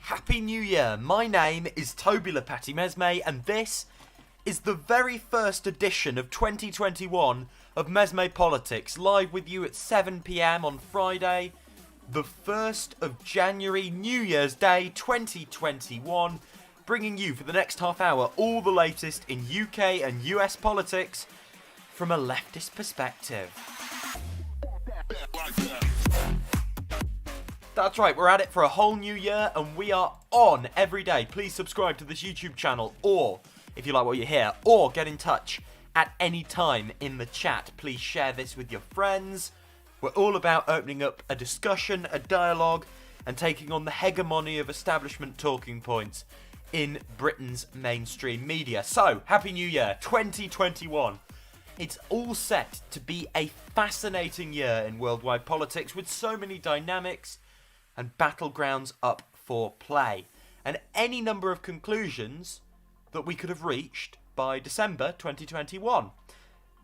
Happy New Year! My name is Toby Lepati Mesme, and this is the very first edition of 2021 of MesmePolitics, live with you at 7 PM on Friday, the 1st of January, New Year's Day 2021, bringing you for the next half hour all the latest in UK and US politics from a leftist perspective. That's right, we're at it for a whole new year and we are on every day. Please subscribe to this YouTube channel, or if you like what you hear, or get in touch at any time in the chat. Please share this with your friends. We're all about opening up a discussion, a dialogue, and taking on the hegemony of establishment talking points in Britain's mainstream media. So, Happy New Year 2021. It's all set to be a fascinating year in worldwide politics with so many dynamics and battlegrounds up for play, and any number of conclusions that we could have reached by December 2021.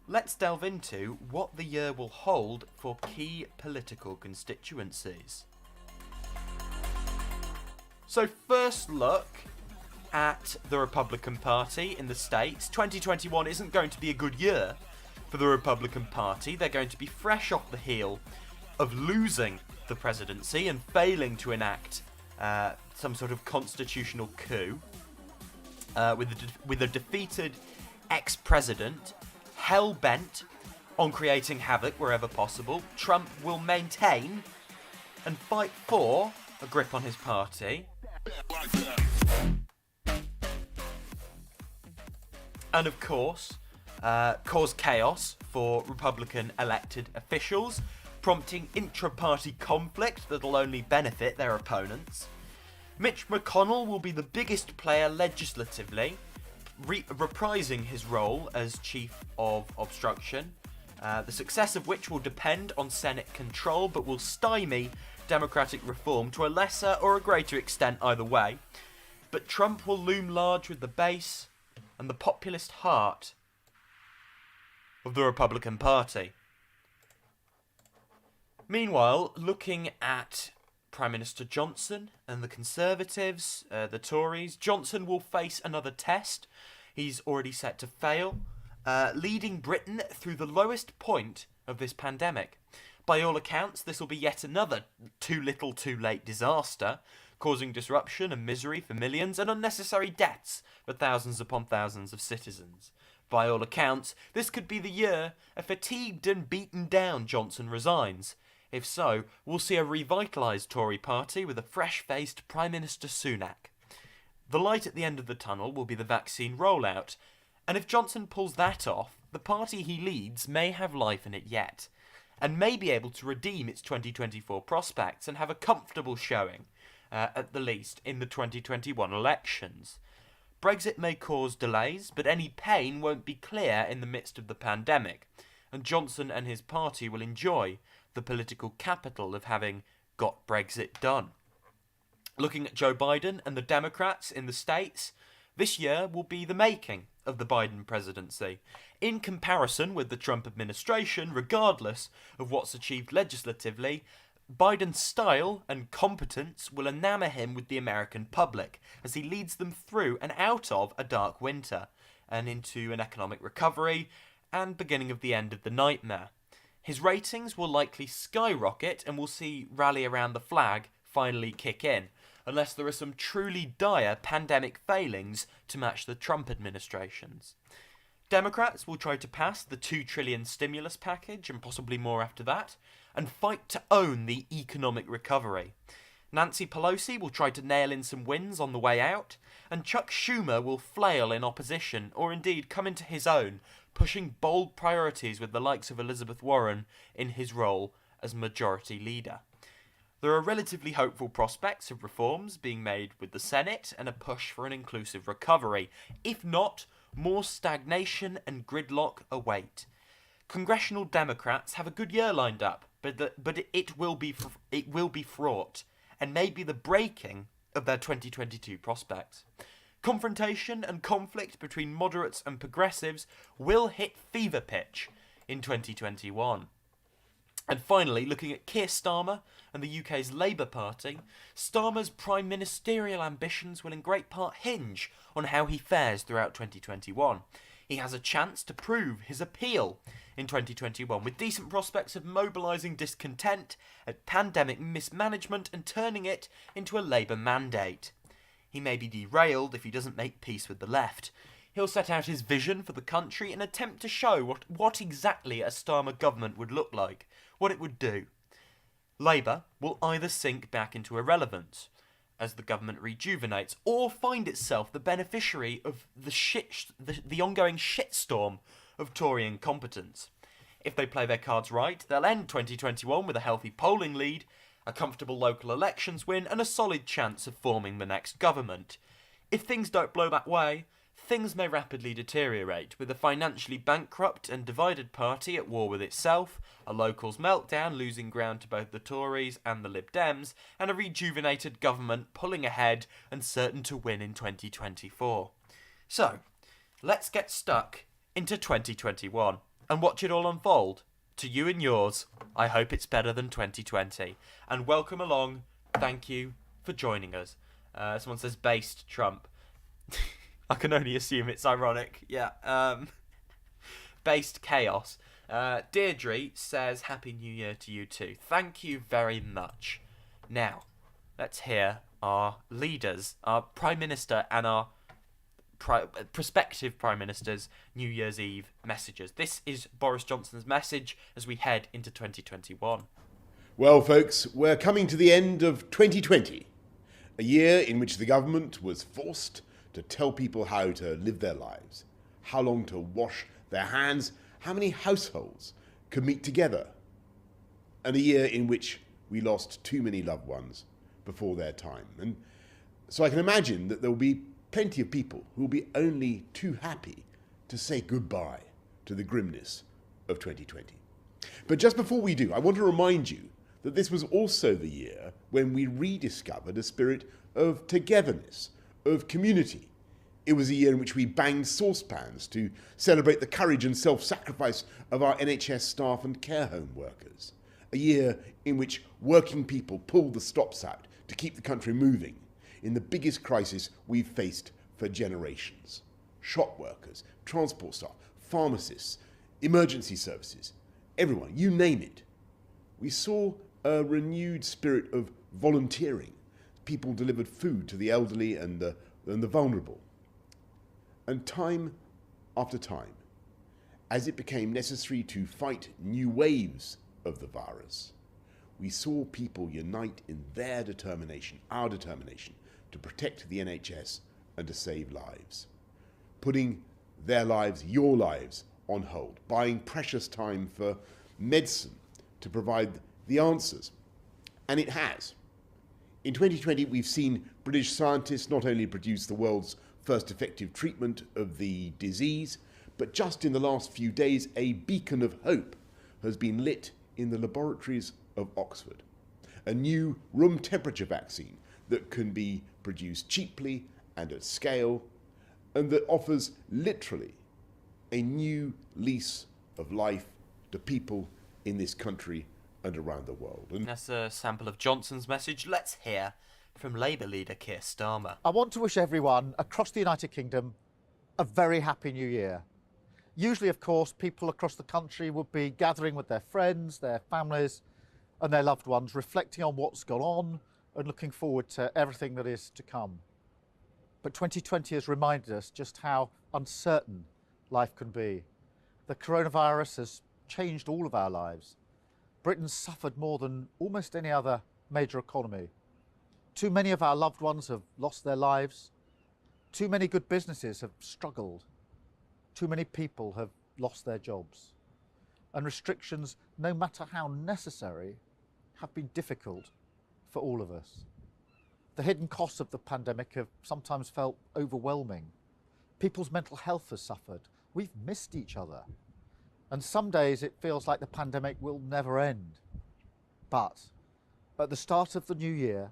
Let's delve into what the year will hold for key political constituencies. So first look at the Republican Party in the States. 2021 isn't going to be a good year for the Republican Party. They're going to be fresh off the heel of losing the presidency and failing to enact some sort of constitutional coup, with a defeated ex-president hell-bent on creating havoc wherever possible. Trump will maintain and fight for a grip on his party, and of course cause chaos for Republican elected officials, prompting intra-party conflict that'll only benefit their opponents. Mitch Mcconnell will be the biggest player legislatively, reprising his role as Chief of Obstruction, the success of which will depend on Senate control, but will stymie democratic reform to a lesser or a greater extent either way. But Trump will loom large with the base and the populist heart of the Republican Party. Meanwhile, looking at Prime Minister Johnson and the Conservatives, the Tories, Johnson will face another test. He's already set to fail, leading Britain through the lowest point of this pandemic. By all accounts, this will be yet another too little too late disaster, causing disruption and misery for millions and unnecessary deaths for thousands upon thousands of citizens. By all accounts, this could be the year a fatigued and beaten down Johnson resigns. If so, we'll see a revitalised Tory party with a fresh-faced Prime Minister Sunak. The light at the end of the tunnel will be the vaccine rollout, and if Johnson pulls that off, the party he leads may have life in it yet, and may be able to redeem its 2024 prospects and have a comfortable showing, at the least, in the 2021 elections. Brexit may cause delays, but any pain won't be clear in the midst of the pandemic, and Johnson and his party will enjoy the political capital of having got Brexit done. Looking at Joe Biden and the Democrats in the States, this year will be the making of the Biden presidency. In comparison with the Trump administration, regardless of what's achieved legislatively, Biden's style and competence will enamour him with the American public as he leads them through and out of a dark winter and into an economic recovery and beginning of the end of the nightmare. His ratings will likely skyrocket and we'll see rally around the flag finally kick in, unless there are some truly dire pandemic failings to match the Trump administration's. Democrats will try to pass the $2 trillion stimulus package and possibly more after that, and fight to own the economic recovery. Nancy Pelosi will try to nail in some wins on the way out, and Chuck Schumer will flail in opposition, or indeed come into his own, pushing bold priorities with the likes of Elizabeth Warren in his role as majority leader. There are relatively hopeful prospects of reforms being made with the Senate and a push for an inclusive recovery. If not, more stagnation and gridlock await. Congressional Democrats have a good year lined up, but it will be fraught, and may be the breaking of their 2022 prospects. Confrontation and conflict between moderates and progressives will hit fever pitch in 2021. And finally, looking at Keir Starmer and the UK's Labour Party, Starmer's prime ministerial ambitions will in great part hinge on how he fares throughout 2021. He has a chance to prove his appeal in 2021, with decent prospects of mobilising discontent at pandemic mismanagement and turning it into a Labour mandate. He may be derailed if he doesn't make peace with the left. He'll set out his vision for the country and attempt to show what exactly a Starmer government would look like, what it would do. Labour will either sink back into irrelevance as the government rejuvenates, or find itself the beneficiary of the ongoing shitstorm of Tory incompetence. If they play their cards right, they'll end 2021 with a healthy polling lead, a comfortable local elections win, and a solid chance of forming the next government. If things don't blow that way, things may rapidly deteriorate, with a financially bankrupt and divided party at war with itself, a locals meltdown losing ground to both the Tories and the Lib Dems, and a rejuvenated government pulling ahead and certain to win in 2024. So, let's get stuck into 2021 and watch it all unfold. To you and yours, I hope it's better than 2020. And welcome along. Thank you for joining us. Someone says based Trump. I can only assume it's ironic. Yeah. Based chaos. Deirdre says Happy New Year to you too. Thank you very much. Now, let's hear our leaders, our Prime Minister and our prospective Prime Minister's New Year's Eve messages. This is Boris Johnson's message as we head into 2021. Well, folks, we're coming to the end of 2020, a year in which the government was forced to tell people how to live their lives, how long to wash their hands, how many households could meet together, and a year in which we lost too many loved ones before their time. And so I can imagine that there will be plenty of people who will be only too happy to say goodbye to the grimness of 2020. But just before we do, I want to remind you that this was also the year when we rediscovered a spirit of togetherness, of community. It was a year in which we banged saucepans to celebrate the courage and self-sacrifice of our NHS staff and care home workers. A year in which working people pulled the stops out to keep the country moving in the biggest crisis we've faced for generations. Shop workers, transport staff, pharmacists, emergency services, everyone, you name it. We saw a renewed spirit of volunteering. People delivered food to the elderly and the vulnerable. And time after time, as it became necessary to fight new waves of the virus, we saw people unite in their determination, our determination, to protect the NHS and to save lives. Putting their lives, your lives, on hold, buying precious time for medicine to provide the answers. And it has. In 2020, we've seen British scientists not only produce the world's first effective treatment of the disease, but just in the last few days, a beacon of hope has been lit in the laboratories of Oxford. A new room temperature vaccine that can be produced cheaply and at scale, and that offers literally a new lease of life to people in this country and around the world. And that's a sample of Johnson's message. Let's hear from Labour leader Keir Starmer. I want to wish everyone across the United Kingdom a very happy new year. Usually, of course, people across the country would be gathering with their friends, their families and their loved ones, reflecting on what's gone on and looking forward to everything that is to come. But 2020 has reminded us just how uncertain life can be. The coronavirus has changed all of our lives. Britain's suffered more than almost any other major economy. Too many of our loved ones have lost their lives. Too many good businesses have struggled. Too many people have lost their jobs. And restrictions, no matter how necessary, have been difficult for all of us. The hidden costs of the pandemic have sometimes felt overwhelming. People's mental health has suffered. We've missed each other. And some days it feels like the pandemic will never end. But at the start of the new year,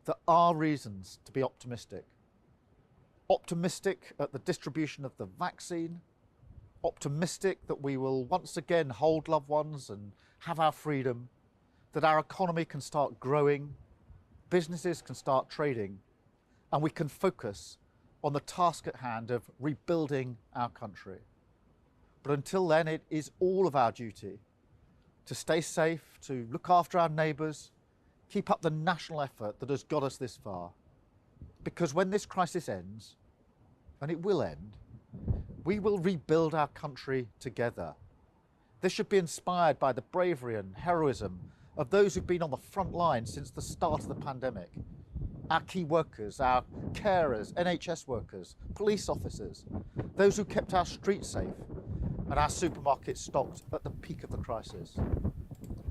there are reasons to be optimistic. Optimistic at the distribution of the vaccine, optimistic that we will once again hold loved ones and have our freedom, that our economy can start growing, businesses can start trading, and we can focus on the task at hand of rebuilding our country. But until then, it is all of our duty to stay safe, to look after our neighbours, keep up the national effort that has got us this far. Because when this crisis ends, and it will end, we will rebuild our country together. This should be inspired by the bravery and heroism of those who've been on the front line since the start of the pandemic. Our key workers, our carers, NHS workers, police officers, those who kept our streets safe and our supermarkets stocked at the peak of the crisis.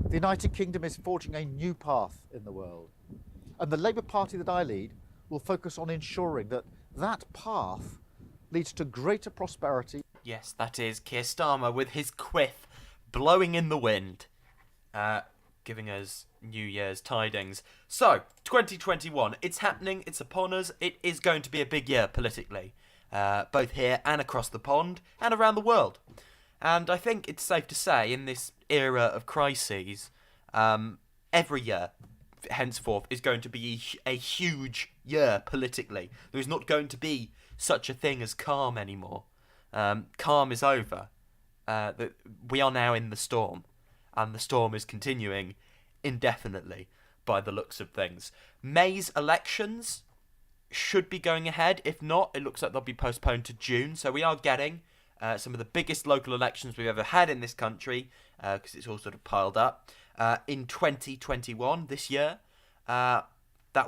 The United Kingdom is forging a new path in the world, and the Labour Party that I lead will focus on ensuring that that path leads to greater prosperity. Yes, that is Keir Starmer with his quiff blowing in the wind, giving us New Year's tidings. So, 2021, it's happening, it's upon us, it is going to be a big year politically, both here and across the pond and around the world. And I think it's safe to say, in this era of crises, every year henceforth is going to be a huge year politically. There is not going to be such a thing as calm anymore. Calm is over. We are now in the storm, and the storm is continuing indefinitely by the looks of things. May's elections should be going ahead. If not, it looks like they'll be postponed to June. So we are getting some of the biggest local elections we've ever had in this country, because it's all sort of piled up, in 2021, this year. That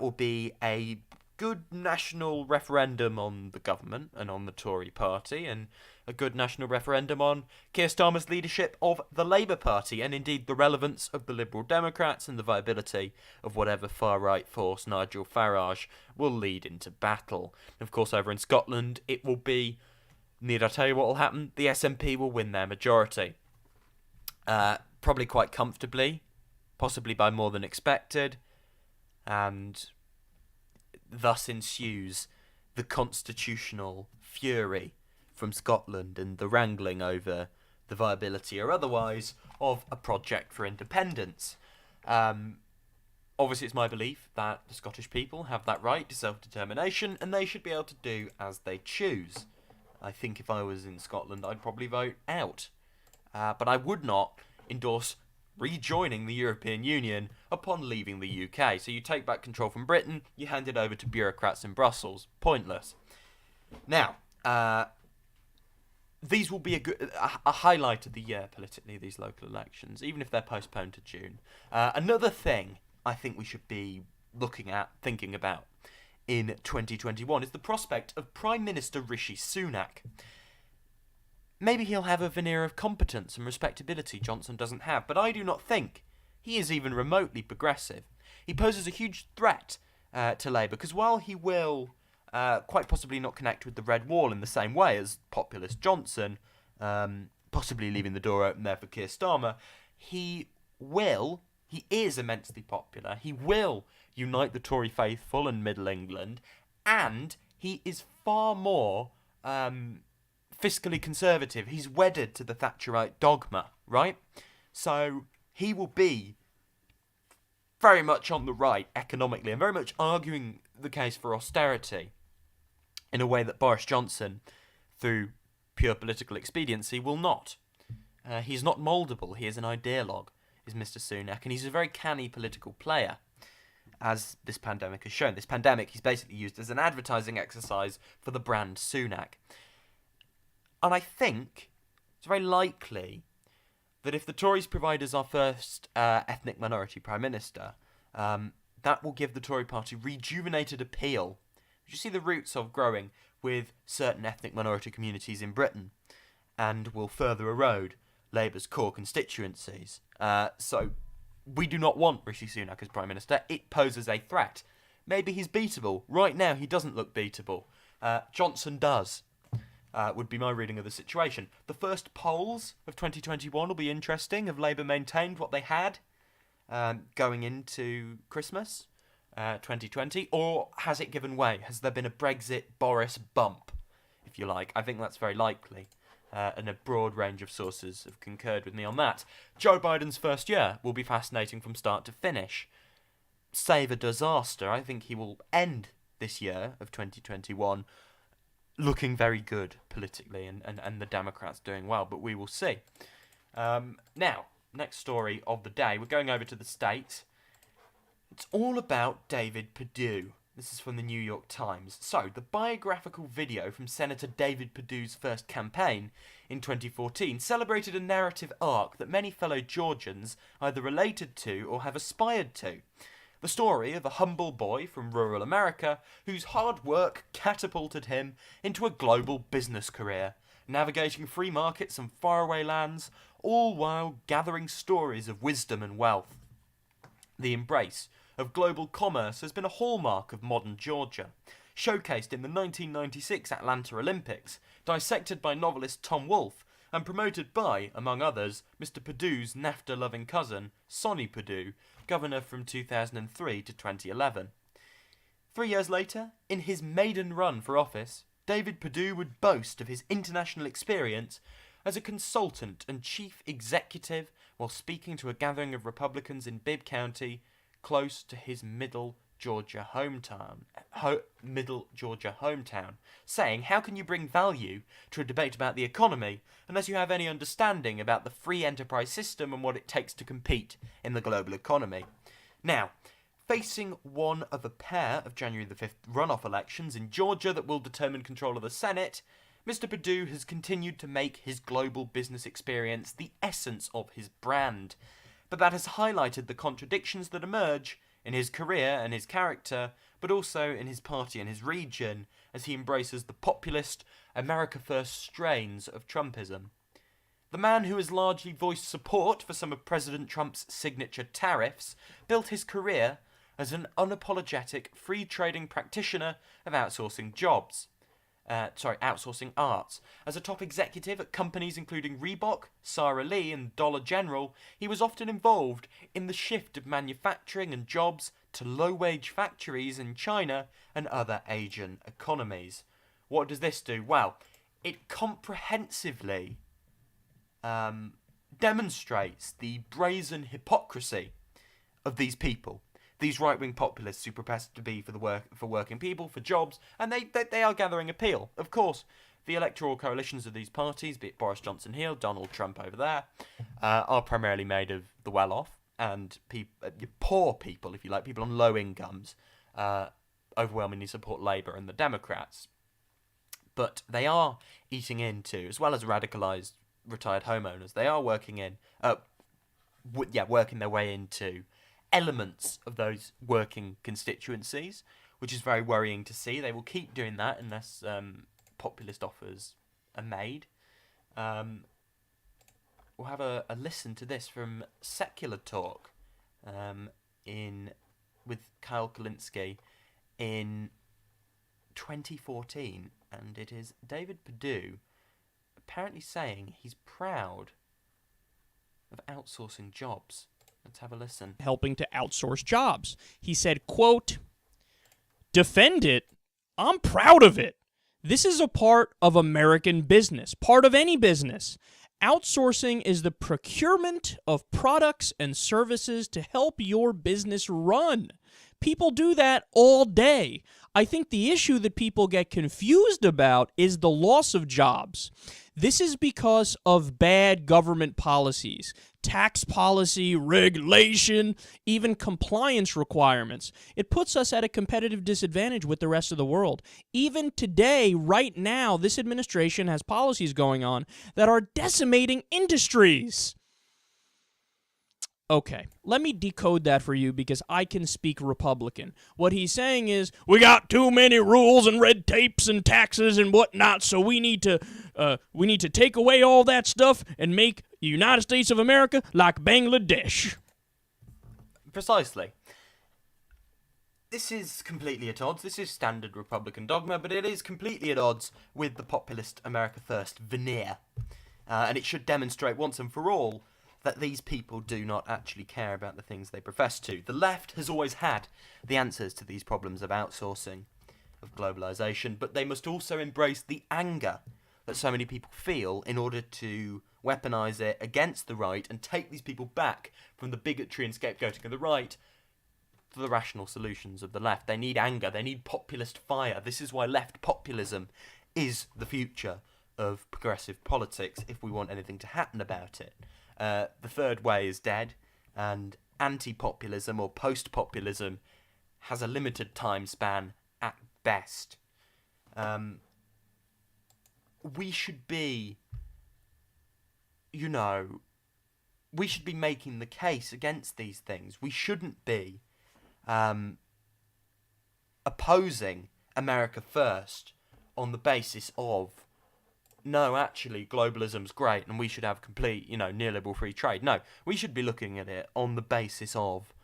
will be a good national referendum on the government and on the Tory party, and a good national referendum on Keir Starmer's leadership of the Labour Party, and indeed the relevance of the Liberal Democrats and the viability of whatever far-right force Nigel Farage will lead into battle. Of course, over in Scotland, it will be, need I tell you what will happen? The SNP will win their majority. Probably quite comfortably, possibly by more than expected, and thus ensues the constitutional fury from Scotland and the wrangling over the viability or otherwise of a project for independence. Obviously, it's my belief that the Scottish people have that right to self-determination, and they should be able to do as they choose. I think if I was in Scotland, I'd probably vote out. But I would not endorse rejoining the European Union upon leaving the UK. So you take back control from Britain, you hand it over to bureaucrats in Brussels. Pointless. Now, these will be a highlight of the year politically, these local elections, even if they're postponed to June. Another thing I think we should be looking at, thinking about in 2021 is the prospect of Prime Minister Rishi Sunak. Maybe he'll have a veneer of competence and respectability Johnson doesn't have, but I do not think he is even remotely progressive. He poses a huge threat to Labour, because while he will quite possibly not connect with the Red Wall in the same way as populist Johnson, possibly leaving the door open there for Keir Starmer, he is immensely popular, he will unite the Tory faithful and Middle England, and he is far more fiscally conservative. He's wedded to the Thatcherite dogma, right? So he will be very much on the right economically and very much arguing the case for austerity in a way that Boris Johnson, through pure political expediency, will not. He's not mouldable. He is an ideologue, is Mr. Sunak, and he's a very canny political player, as this pandemic has shown. This pandemic he's basically used as an advertising exercise for the brand Sunak. And I think it's very likely that if the Tories provide us our first ethnic minority Prime Minister, that will give the Tory party rejuvenated appeal, which you see the roots of growing with certain ethnic minority communities in Britain, and will further erode Labour's core constituencies. So we do not want Rishi Sunak as Prime Minister. It poses a threat. Maybe he's beatable. Right now he doesn't look beatable. Johnson does. Would be my reading of the situation. The first polls of 2021 will be interesting. Have Labour maintained what they had going into Christmas 2020, or has it given way? Has there been a Brexit Boris bump, if you like? I think that's very likely. and a broad range of sources have concurred with me on that. Joe Biden's first year will be fascinating from start to finish. Save a disaster, I think he will end this year of 2021 looking very good politically, and the Democrats doing well, but we will see. Now, next story of the day, we're going over to the States. It's all about David Perdue. This is from the New York Times. So, the biographical video from Senator David Perdue's first campaign in 2014 celebrated a narrative arc that many fellow Georgians either related to or have aspired to. The story of a humble boy from rural America whose hard work catapulted him into a global business career, navigating free markets and faraway lands, all while gathering stories of wisdom and wealth. The embrace of global commerce has been a hallmark of modern Georgia, showcased in the 1996 Atlanta Olympics, dissected by novelist Tom Wolfe, and promoted by, among others, Mr. Perdue's NAFTA-loving cousin, Sonny Perdue, governor from 2003 to 2011. 3 years later, in his maiden run for office, David Perdue would boast of his international experience as a consultant and chief executive while speaking to a gathering of Republicans in Bibb County, close to his Middle Georgia hometown, saying, "How can you bring value to a debate about the economy unless you have any understanding about the free enterprise system and what it takes to compete in the global economy?" Now, facing one of a pair of January the 5th runoff elections in Georgia that will determine control of the Senate, Mr. Perdue has continued to make his global business experience the essence of his brand. But that has highlighted the contradictions that emerge in his career and his character, but also in his party and his region, as he embraces the populist, America First strains of Trumpism. The man who has largely voiced support for some of President Trump's signature tariffs built his career as an unapologetic, free-trading practitioner of outsourcing arts. As a top executive at companies including Reebok, Sara Lee, and Dollar General, he was often involved in the shift of manufacturing and jobs to low-wage factories in China and other Asian economies. What does this do? Well, it comprehensively demonstrates the brazen hypocrisy of these people. These right-wing populists who profess to be for working people, for jobs, and they are gathering appeal. Of course, the electoral coalitions of these parties, be it Boris Johnson here, Donald Trump over there, are primarily made of the well-off and poor people, if you like, people on low incomes, overwhelmingly support Labour and the Democrats. But they are eating into, as well as radicalised retired homeowners, they are working their way into elements of those working constituencies, which is very worrying to see. They will keep doing that unless populist offers are made. We'll have a listen to this from Secular Talk with Kyle Kulinski in 2014, and it is David Perdue apparently saying he's proud of outsourcing jobs. Let's have a listen. Helping to outsource jobs. He said, quote, "Defend it? I'm proud of it. This is a part of American business, part of any business. Outsourcing is the procurement of products and services to help your business run. People do that all day. I think the issue that people get confused about is the loss of jobs. This is because of bad government policies, tax policy, regulation, even compliance requirements. It puts us at a competitive disadvantage with the rest of the world. Even today, right now, this administration has policies going on that are decimating industries." Okay, let me decode that for you because I can speak Republican. What he's saying is, we got too many rules and red tapes and taxes and whatnot, so we need to take away all that stuff and make the United States of America like Bangladesh. Precisely. This is completely at odds. This is standard Republican dogma, but it is completely at odds with the populist America First veneer. And it should demonstrate once and for all that these people do not actually care about the things they profess to. The left has always had the answers to these problems of outsourcing, of globalisation, but they must also embrace the anger that so many people feel in order to weaponize it against the right and take these people back from the bigotry and scapegoating of the right to the rational solutions of the left. They need anger. They need populist fire. This is why left populism is the future of progressive politics if we want anything to happen about it. The third way is dead, and anti-populism or post-populism has a limited time span at best. We should be, we should be making the case against these things. We shouldn't be opposing America first on the basis of, no, actually, globalism's great and we should have complete, neoliberal free trade. No, we should be looking at it on the basis of,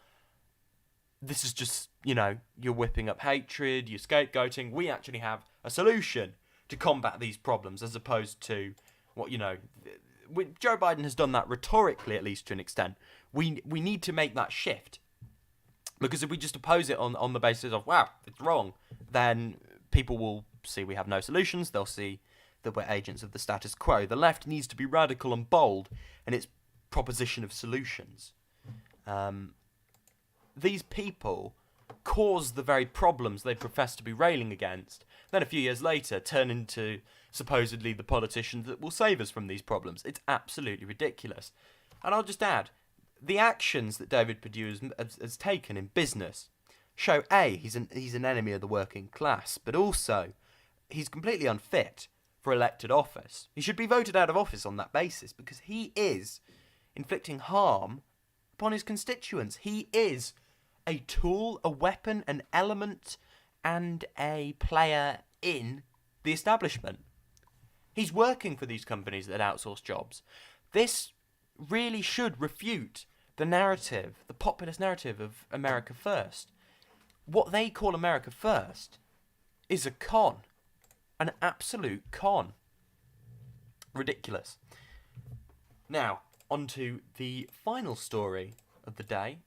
this is just, you're whipping up hatred, you're scapegoating. We actually have a solution to combat these problems, as opposed to what, Joe Biden has done that rhetorically, at least to an extent. We need to make that shift. Because if we just oppose it on the basis of, wow, it's wrong, then people will see we have no solutions. They'll see that we're agents of the status quo. The left needs to be radical and bold in its proposition of solutions. These people cause the very problems they profess to be railing against, then a few years later turn into supposedly the politicians that will save us from these problems. It's absolutely ridiculous. And I'll just add, the actions that David Perdue has taken in business show, A, he's an enemy of the working class, but also he's completely unfit for elected office. He should be voted out of office on that basis, because he is inflicting harm upon his constituents. He is a tool, a weapon, an element, and a player in the establishment. He's working for these companies that outsource jobs. This really should refute the narrative, the populist narrative of America First. What they call America First is a con. An absolute con. Ridiculous. Now, on to the final story of the day.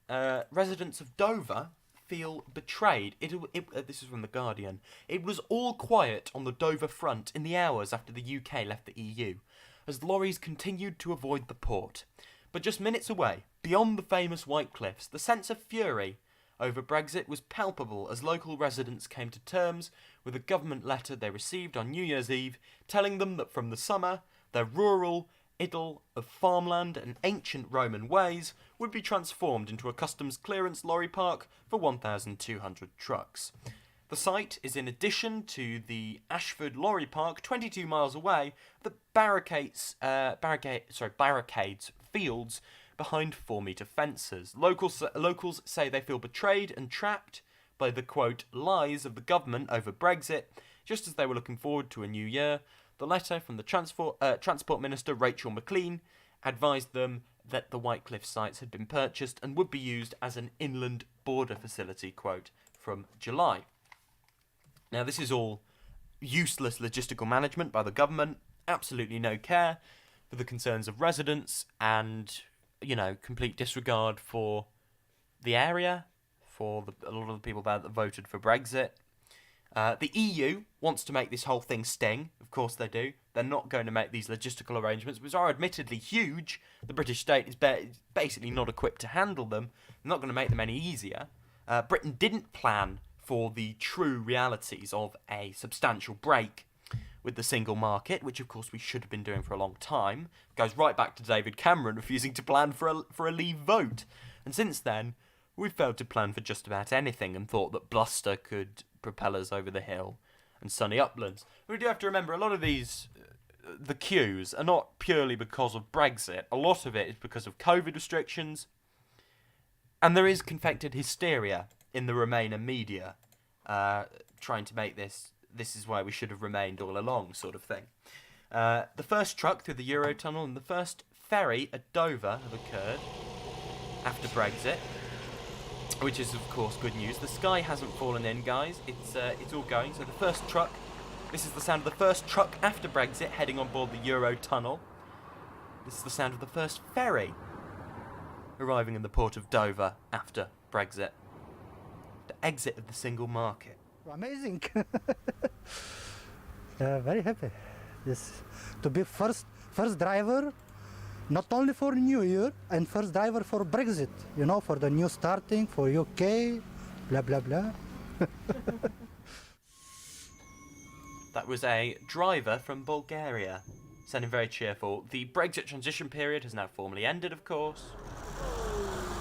Residents of Dover feel betrayed. This is from The Guardian. It was all quiet on the Dover front in the hours after the UK left the EU, as lorries continued to avoid the port. But just minutes away, beyond the famous White Cliffs, the sense of fury over Brexit was palpable as local residents came to terms with a government letter they received on New Year's Eve telling them that from the summer, their rural idyll of farmland and ancient Roman ways would be transformed into a customs clearance lorry park for 1,200 trucks. The site is in addition to the Ashford Lorry Park, 22 miles away, that barricades fields behind 4-metre fences. Locals say they feel betrayed and trapped by the, quote, lies of the government over Brexit, just as they were looking forward to a new year. The letter from the Transport Minister, Rachel Maclean, advised them that the White Cliff sites had been purchased and would be used as an inland border facility, quote, from July. Now, this is all useless logistical management by the government, absolutely no care for the concerns of residents, and, complete disregard for the area, for a lot of the people there that voted for Brexit. The EU wants to make this whole thing sting. Of course they do. They're not going to make these logistical arrangements, which are admittedly huge. The British state is basically not equipped to handle them. They're not going to make them any easier. Britain didn't plan for the true realities of a substantial break with the single market, which of course we should have been doing for a long time. It goes right back to David Cameron refusing to plan for a leave vote. And since then, we've failed to plan for just about anything and thought that bluster could propel us over the hill and sunny uplands. We do have to remember, a lot of these, the queues, are not purely because of Brexit. A lot of it is because of COVID restrictions, and there is confected hysteria in the Remainer media, trying to make this is why we should have remained all along sort of thing. The first truck through the Eurotunnel and the first ferry at Dover have occurred after Brexit, which is of course good news. The sky hasn't fallen in, guys. It's all going. So the first truck, this is the sound of the first truck after Brexit heading on board the Eurotunnel. This is the sound of the first ferry arriving in the port of Dover after Brexit. The exit of the single market. Amazing. Very happy. Yes, to be first driver, not only for New Year, and first driver for Brexit. You know, for the new starting for UK, blah blah blah. That was a driver from Bulgaria, sounding very cheerful. The Brexit transition period has now formally ended, of course.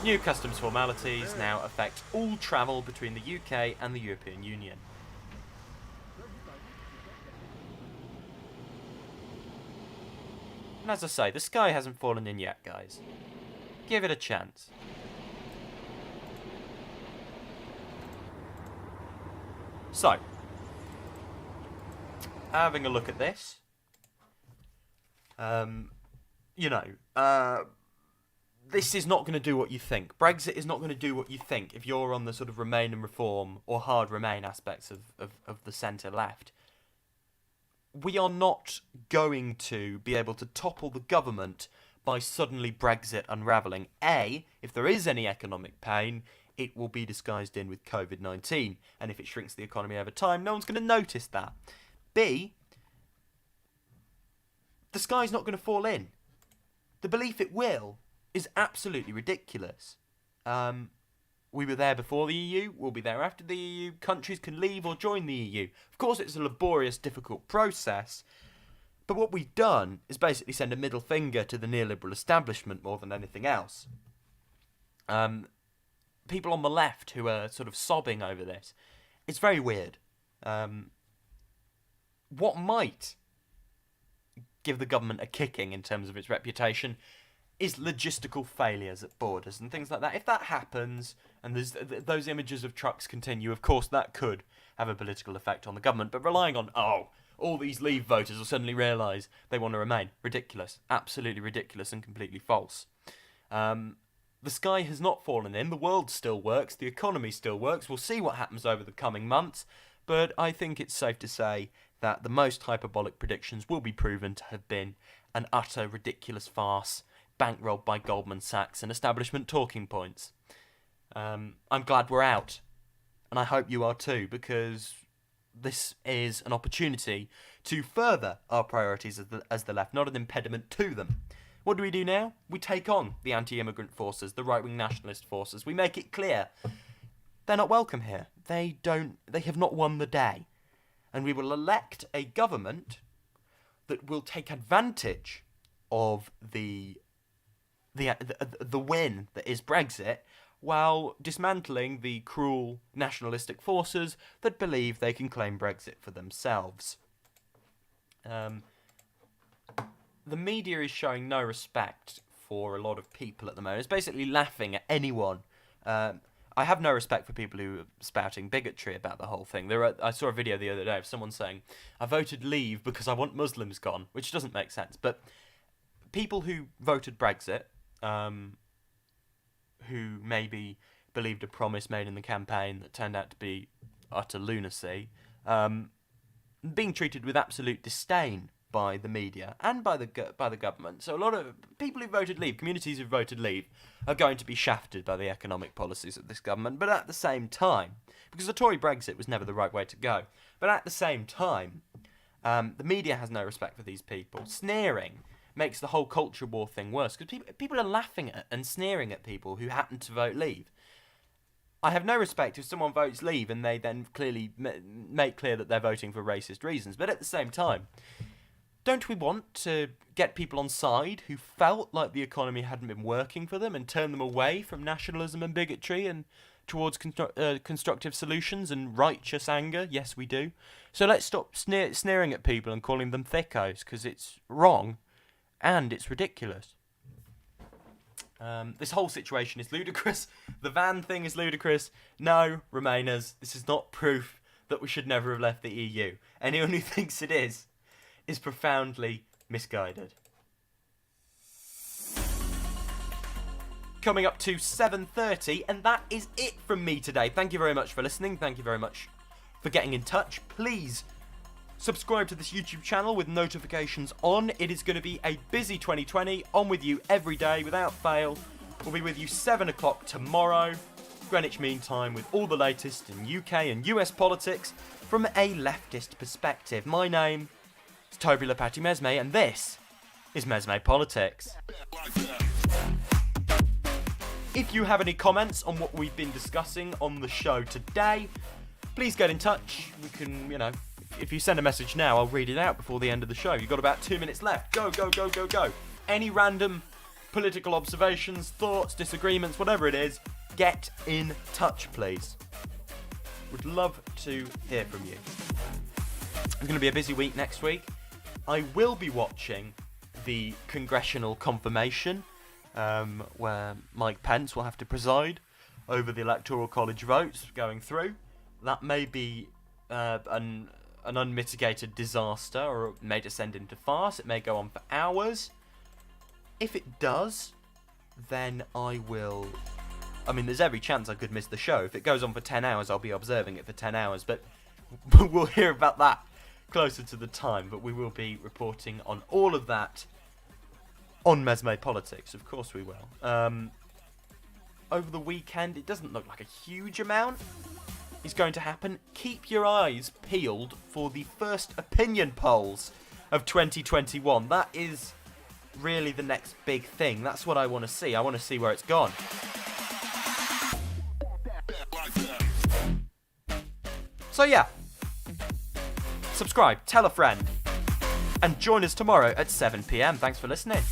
New customs formalities now affect all travel between the UK and the European Union. And as I say, the sky hasn't fallen in yet, guys. Give it a chance. So, having a look at this, this is not going to do what you think. Brexit is not going to do what you think if you're on the sort of Remain and Reform or hard Remain aspects of the centre-left. We are not going to be able to topple the government by suddenly Brexit unravelling. A, if there is any economic pain, it will be disguised in with COVID-19. And if it shrinks the economy over time, no one's going to notice that. B, the sky's not going to fall in. The belief it will is absolutely ridiculous. We were there before the EU, we'll be there after the EU, countries can leave or join the EU. Of course it's a laborious, difficult process, but what we've done is basically send a middle finger to the neoliberal establishment more than anything else. People on the left who are sort of sobbing over this, it's very weird. What might give the government a kicking in terms of its reputation is logistical failures at borders and things like that. If that happens, and those images of trucks continue, of course that could have a political effect on the government. But relying on, all these Leave voters will suddenly realise they want to remain. Ridiculous. Absolutely ridiculous and completely false. The sky has not fallen in. The world still works. The economy still works. We'll see what happens over the coming months. But I think it's safe to say that the most hyperbolic predictions will be proven to have been an utter ridiculous farce, bankrolled by Goldman Sachs and establishment talking points. I'm glad we're out, and I hope you are too, because this is an opportunity to further our priorities as the left, not an impediment to them. What do we do now? We take on the anti-immigrant forces, the right-wing nationalist forces. We make it clear they're not welcome here. They have not won the day. And we will elect a government that will take advantage of the win that is Brexit, while dismantling the cruel nationalistic forces that believe they can claim Brexit for themselves. The media is showing no respect for a lot of people at the moment. It's basically laughing at anyone. I have no respect for people who are spouting bigotry about the whole thing. I saw a video the other day of someone saying, I voted Leave because I want Muslims gone, which doesn't make sense. But people who voted Brexit, who maybe believed a promise made in the campaign that turned out to be utter lunacy, being treated with absolute disdain by the media and by the government. So a lot of people who voted Leave, communities who voted Leave, are going to be shafted by the economic policies of this government. But at the same time, because the Tory Brexit was never the right way to go, but at the same time, the media has no respect for these people. Sneering makes the whole culture war thing worse, because people are laughing at and sneering at people who happen to vote Leave. I have no respect if someone votes Leave and they then clearly make clear that they're voting for racist reasons. But at the same time, don't we want to get people on side who felt like the economy hadn't been working for them and turn them away from nationalism and bigotry and towards constructive solutions and righteous anger? Yes, we do. So let's stop sneering at people and calling them thickos, because it's wrong and it's ridiculous. This whole situation is ludicrous. The van thing is ludicrous. No, Remainers, this is not proof that we should never have left the EU. Anyone who thinks it is profoundly misguided. Coming up to 7:30, and that is it from me today. Thank you very much for listening. Thank you very much for getting in touch. Please subscribe to this YouTube channel with notifications on. It is going to be a busy 2020, on with you every day without fail. We'll be with you 7 o'clock tomorrow, Greenwich Mean Time, with all the latest in UK and US politics from a leftist perspective. My name It's Toby Lepati Mesme, and this is MesmePolitics. If you have any comments on what we've been discussing on the show today, please get in touch. We can, if you send a message now, I'll read it out before the end of the show. You've got about 2 minutes left. Go, go, go, go, go. Any random political observations, thoughts, disagreements, whatever it is, get in touch, please. Would love to hear from you. It's going to be a busy week next week. I will be watching the congressional confirmation, where Mike Pence will have to preside over the Electoral College votes going through. That may be an unmitigated disaster, or it may descend into farce. It may go on for hours. If it does, then I will... there's every chance I could miss the show. If it goes on for 10 hours, I'll be observing it for 10 hours. But we'll hear about that closer to the time. But we will be reporting on all of that on MesmePolitics. Of course we will. Over the weekend, it doesn't look like a huge amount is going to happen. Keep your eyes peeled for the first opinion polls of 2021. That is really the next big thing. That's what I want to see. I want to see where it's gone. So yeah, subscribe, tell a friend, and join us tomorrow at 7 PM. Thanks for listening.